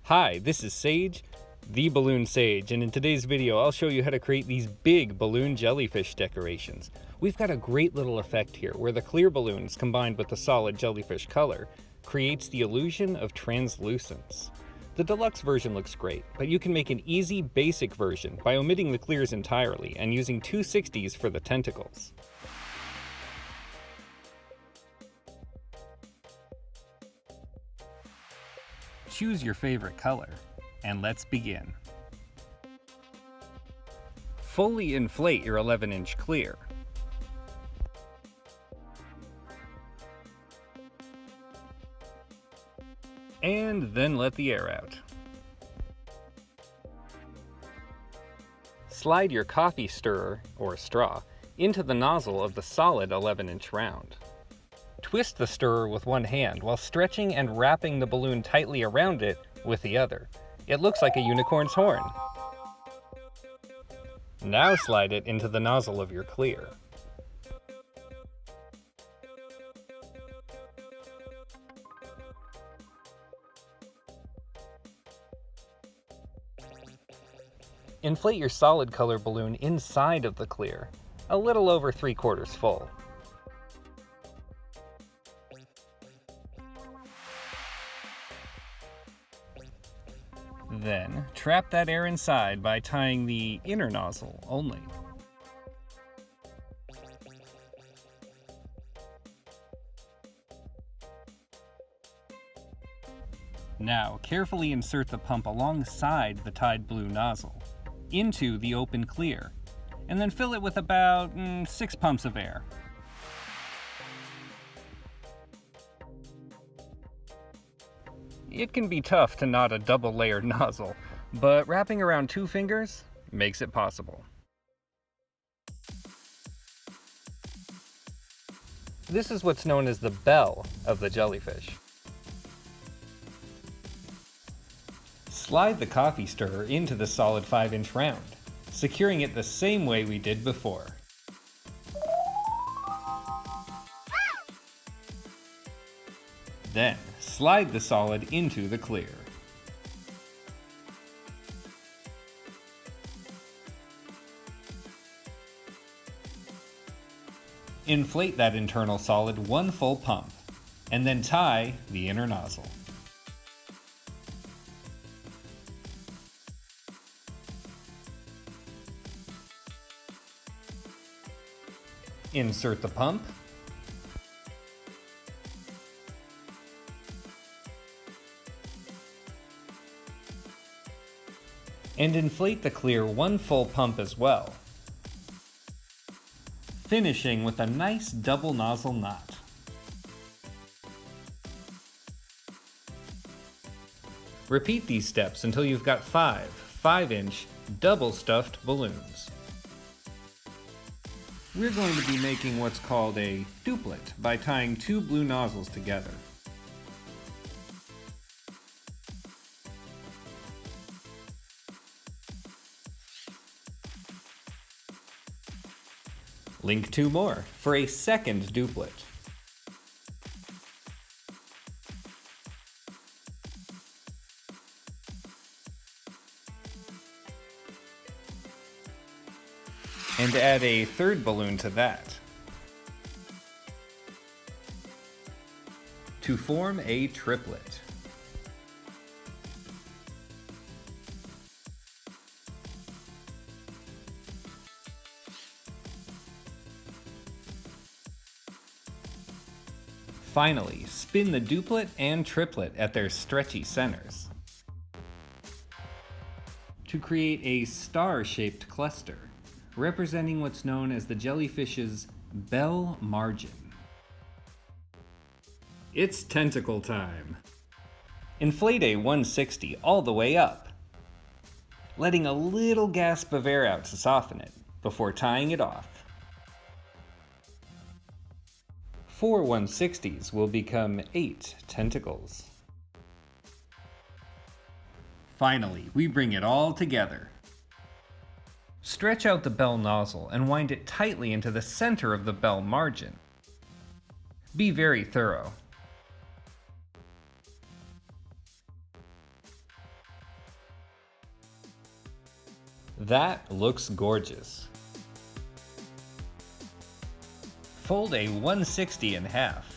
Hi, this is Sage, the Balloon Sage, and in today's video I'll show you how to create these big balloon jellyfish decorations. We've got a great little effect here where the clear balloons combined with the solid jellyfish color creates the illusion of translucence. The deluxe version looks great, but you can make an easy basic version by omitting the clears entirely and using 260s for the tentacles. Choose your favorite color, and let's begin. Fully inflate your 11-inch clear. And then let the air out. Slide your coffee stirrer, or straw, into the nozzle of the solid 11-inch round. Twist the stirrer with one hand while stretching and wrapping the balloon tightly around it with the other. It looks like a unicorn's horn. Now slide it into the nozzle of your clear. Inflate your solid color balloon inside of the clear, a little over 3/4 full. Then, trap that air inside by tying the inner nozzle only. Now, carefully insert the pump alongside the tied blue nozzle into the open clear, and then fill it with about 6 pumps of air. It can be tough to knot a double-layered nozzle, but wrapping around 2 fingers makes it possible. This is what's known as the bell of the jellyfish. Slide the coffee stirrer into the solid 5-inch round, securing it the same way we did before. Then, slide the solid into the clear. Inflate that internal solid 1 full pump, and then tie the inner nozzle. Insert the pump, and inflate the clear 1 full pump as well, finishing with a nice double nozzle knot. Repeat these steps until you've got 5 5-inch double stuffed balloons. We're going to be making what's called a duplet by tying 2 blue nozzles together. Link 2 more for a second duplet. And add a third balloon to that to form a triplet. Finally, spin the duplet and triplet at their stretchy centers to create a star-shaped cluster, representing what's known as the jellyfish's bell margin. It's tentacle time! Inflate a 160 all the way up, letting a little gasp of air out to soften it before tying it off. 4 160s will become 8 tentacles. Finally, we bring it all together. Stretch out the bell nozzle and wind it tightly into the center of the bell margin. Be very thorough. That looks gorgeous. Fold a 160 in half.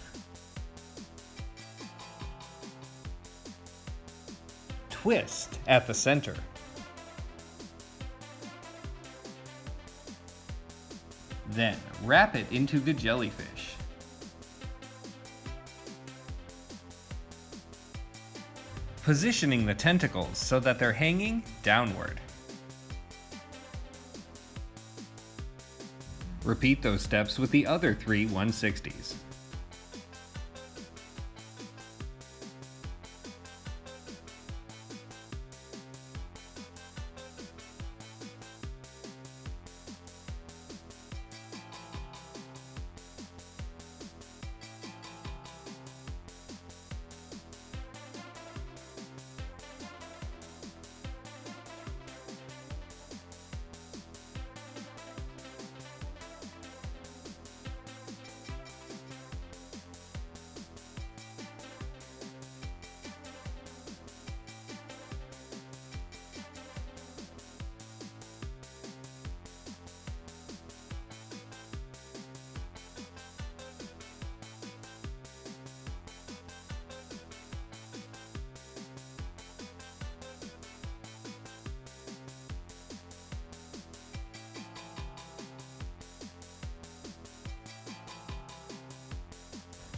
Twist at the center. Then wrap it into the jellyfish. Positioning the tentacles so that they're hanging downward. Repeat those steps with the other 3 160s.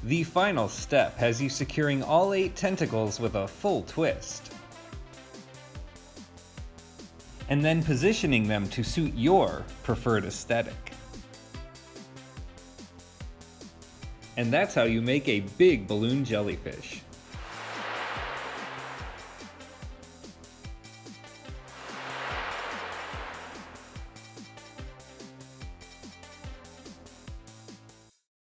The final step has you securing all 8 tentacles with a full twist, and then positioning them to suit your preferred aesthetic. And that's how you make a big balloon jellyfish.